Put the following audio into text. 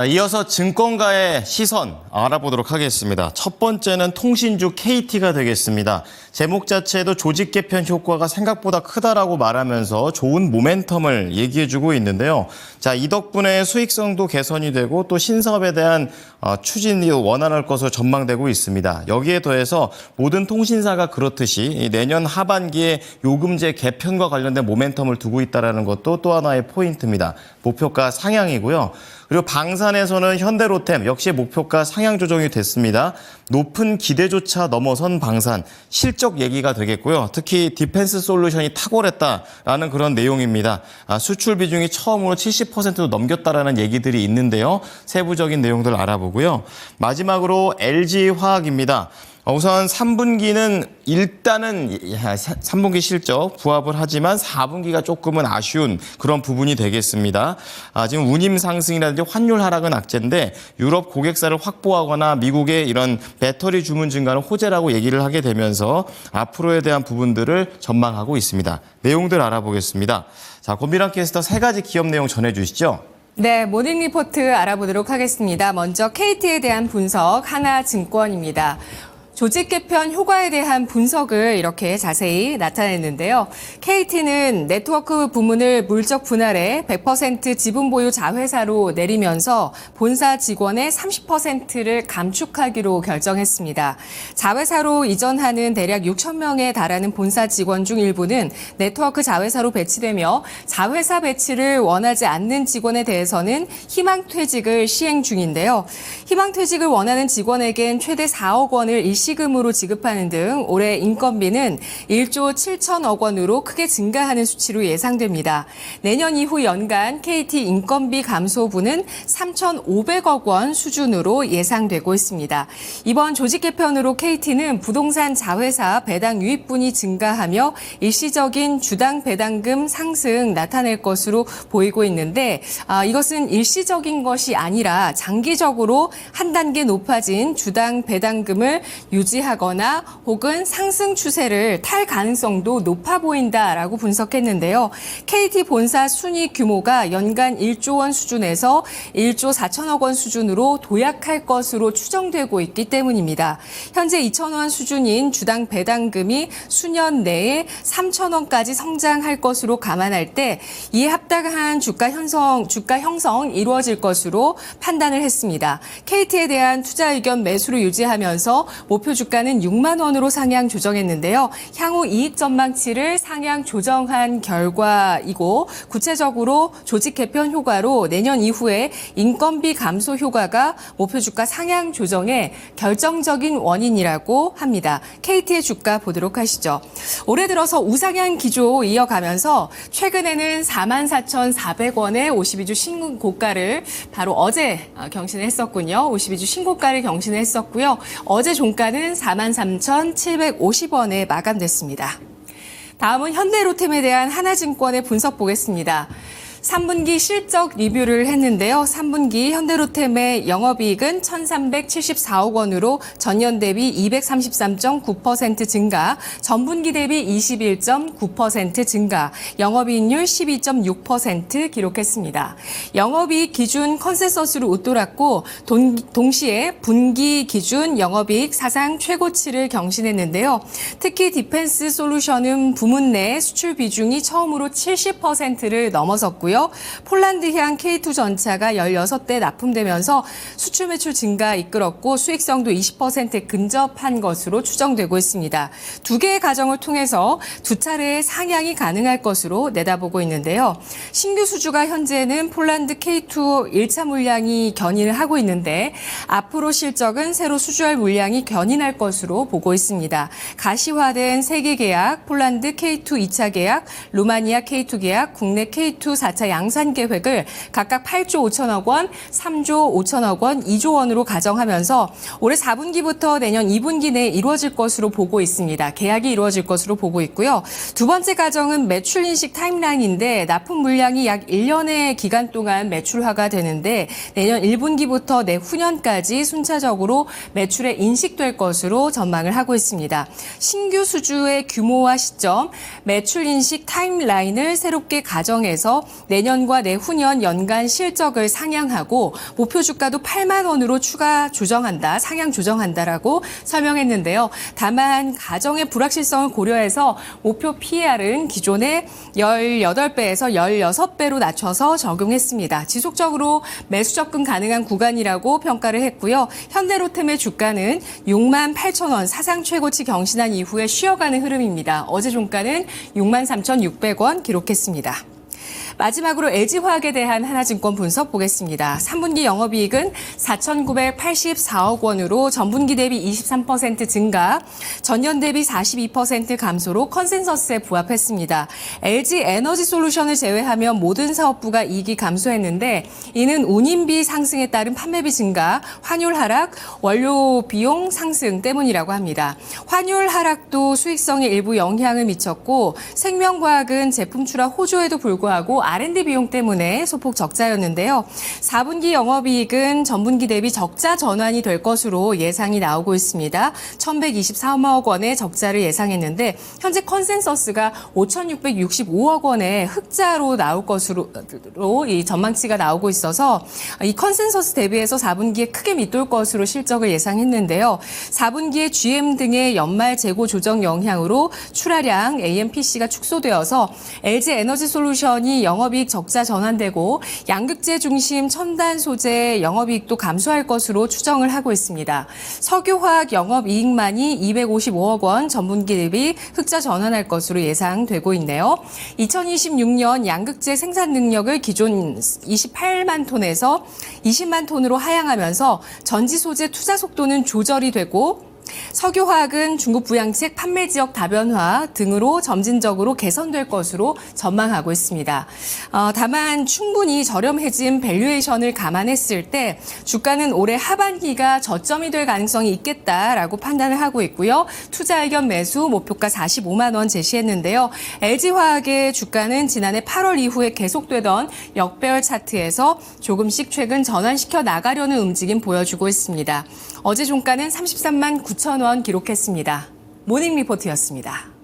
자, 이어서 증권가의 시선 알아보도록 하겠습니다. 첫 번째는 통신주 KT가 되겠습니다. 제목 자체에도 조직 개편 효과가 생각보다 크다라고 말하면서 좋은 모멘텀을 얘기해주고 있는데요. 자, 이 덕분에 수익성도 개선이 되고 또 신사업에 대한 추진이 원활할 것으로 전망되고 있습니다. 여기에 더해서 모든 통신사가 그렇듯이 내년 하반기에 요금제 개편과 관련된 모멘텀을 두고 있다는 것도 또 하나의 포인트입니다. 목표가 상향이고요. 그리고 방산에서는 현대로템 역시 목표가 상향 조정이 됐습니다. 높은 기대조차 넘어선 방산, 실적 얘기가 되겠고요. 특히 디펜스 솔루션이 탁월했다라는 그런 내용입니다. 수출 비중이 처음으로 70%도 넘겼다라는 얘기들이 있는데요. 세부적인 내용들 알아보고요. 마지막으로 LG화학입니다. 우선 3분기는 일단은 3분기 실적 부합을 하지만 4분기가 조금은 아쉬운 그런 부분이 되겠습니다. 지금 운임 상승이라든지 환율 하락은 악재인데 유럽 고객사를 확보하거나 미국의 이런 배터리 주문 증가는 호재라고 얘기를 하게 되면서 앞으로에 대한 부분들을 전망하고 있습니다. 내용들 알아보겠습니다. 자, 권비랑 캐스터 세 가지 기업 내용 전해주시죠. 네, 모닝 리포트 알아보도록 하겠습니다. 먼저 KT에 대한 분석, 하나증권입니다. 조직 개편 효과에 대한 분석을 이렇게 자세히 나타냈는데요. KT는 네트워크 부문을 물적 분할해 100% 지분 보유 자회사로 내리면서 본사 직원의 30%를 감축하기로 결정했습니다. 자회사로 이전하는 대략 6천 명에 달하는 본사 직원 중 일부는 네트워크 자회사로 배치되며 자회사 배치를 원하지 않는 직원에 대해서는 희망퇴직을 시행 중인데요. 희망퇴직을 원하는 직원에겐 최대 4억 원을 일시금으로 지급하는 등 올해 인건비는 1조 7천억 원으로 크게 증가하는 수치로 예상됩니다. 내년 이후 연간 KT 인건비 감소분은 3,500억 원 수준으로 예상되고 있습니다. 이번 조직 개편으로 KT는 부동산 자회사 배당 유입분이 증가하며 일시적인 주당 배당금 상승 나타낼 것으로 보이고 있는데 이것은 일시적인 것이 아니라 장기적으로 한 단계 높아진 주당 배당금을 유지하거나 혹은 상승 추세를 탈 가능성도 높아 보인다라고 분석했는데요. KT 본사 순이익 규모가 연간 1조 원 수준에서 1조 4천억 원 수준으로 도약할 것으로 추정되고 있기 때문입니다. 현재 2천 원 수준인 주당 배당금이 수년 내에 3천 원까지 성장할 것으로 감안할 때 이에 합당한 주가 형성 이루어질 것으로 판단을 했습니다. KT에 대한 투자 의견 매수를 유지하면서 목표 주가는 6만 원으로 상향 조정했는데요. 향후 이익 전망치를 상향 조정한 결과이고 구체적으로 조직 개편 효과로 내년 이후에 인건비 감소 효과가 목표 주가 상향 조정의 결정적인 원인이라고 합니다. KT의 주가 보도록 하시죠. 올해 들어서 우상향 기조 이어가면서 최근에는 44,400원의 52주 신고가를 바로 어제 경신했었군요. 52주 신고가를 경신했었고요. 어제 종가는 43,750원에 마감됐습니다. 다음은 현대로템에 대한 하나증권의 분석 보겠습니다. 3분기 실적 리뷰를 했는데요. 3분기 현대로템의 영업이익은 1,374억 원으로 전년 대비 233.9% 증가, 전분기 대비 21.9% 증가, 영업이익률 12.6% 기록했습니다. 영업이익 기준 컨센서스를 웃돌았고 동시에 분기 기준 영업이익 사상 최고치를 경신했는데요. 특히 디펜스 솔루션은 부문 내 수출 비중이 처음으로 70%를 넘어섰고요. 폴란드향 K2 전차가 16대 납품되면서 수출 매출 증가 이끌었고 수익성도 20%에 근접한 것으로 추정되고 있습니다. 두 개의 과정을 통해서 두 차례의 상향이 가능할 것으로 내다보고 있는데요. 신규 수주가 현재는 폴란드 K2 1차 물량이 견인을 하고 있는데 앞으로 실적은 새로 수주할 물량이 견인할 것으로 보고 있습니다. 가시화된 3개 계약, 폴란드 K2 2차 계약, 루마니아 K2 계약, 국내 K2 4차 양산 계획을 각각 8조 5천억 원, 3조 5천억 원, 2조 원으로 가정하면서 올해 4분기부터 내년 2분기 내에 이루어질 것으로 보고 있습니다. 계약이 이루어질 것으로 보고 있고요. 두 번째 가정은 매출 인식 타임라인인데 납품 물량이 약 1년의 기간 동안 매출화가 되는데 내년 1분기부터 내후년까지 순차적으로 매출에 인식될 것으로 전망을 하고 있습니다. 신규 수주의 규모와 시점, 매출 인식 타임라인을 새롭게 가정해서 내년과 내후년 연간 실적을 상향하고 목표 주가도 8만 원으로 상향 조정한다라고 설명했는데요. 다만 가정의 불확실성을 고려해서 목표 PER은 기존의 18배에서 16배로 낮춰서 적용했습니다. 지속적으로 매수 접근 가능한 구간이라고 평가를 했고요. 현대로템의 주가는 6만 8천 원 사상 최고치 경신한 이후에 쉬어가는 흐름입니다. 어제 종가는 6만 3,600원 기록했습니다. 마지막으로 LG화학에 대한 하나증권 분석 보겠습니다. 3분기 영업이익은 4,984억 원으로 전분기 대비 23% 증가, 전년 대비 42% 감소로 컨센서스에 부합했습니다. LG에너지솔루션을 제외하면 모든 사업부가 이익이 감소했는데 이는 운임비 상승에 따른 판매비 증가, 환율 하락, 원료 비용 상승 때문이라고 합니다. 환율 하락도 수익성에 일부 영향을 미쳤고 생명과학은 제품 출하 호조에도 불구하고 R&D 비용 때문에 소폭 적자였는데요. 4분기 영업이익은 전분기 대비 적자 전환이 될 것으로 예상이 나오고 있습니다. 1,123억 원의 적자를 예상했는데 현재 컨센서스가 5,665억 원의 흑자로 나올 것으로 이 전망치가 나오고 있어서 이 컨센서스 대비해서 4분기에 크게 밑돌 것으로 실적을 예상했는데요. 4분기에 GM 등의 연말 재고 조정 영향으로 출하량 AMPC가 축소되어서 LG에너지솔루션이 영업이익 적자 전환되고 양극재 중심 첨단 소재 영업이익도 감소할 것으로 추정을 하고 있습니다. 석유화학 영업이익만이 255억 원 전분기 대비 흑자 전환할 것으로 예상되고 있네요. 2026년 양극재 생산 능력을 기존 28만 톤에서 20만 톤으로 하향하면서 전지 소재 투자 속도는 조절이 되고 석유화학은 중국 부양책 판매 지역 다변화 등으로 점진적으로 개선될 것으로 전망하고 있습니다. 다만 충분히 저렴해진 밸류에이션을 감안했을 때 주가는 올해 하반기가 저점이 될 가능성이 있겠다라고 판단을 하고 있고요. 투자 의견 매수 목표가 45만 원 제시했는데요. LG화학의 주가는 지난해 8월 이후에 계속되던 역배열 차트에서 조금씩 최근 전환시켜 나가려는 움직임 보여주고 있습니다. 어제 종가는 33만 9천 원 기록했습니다. 모닝 리포트였습니다.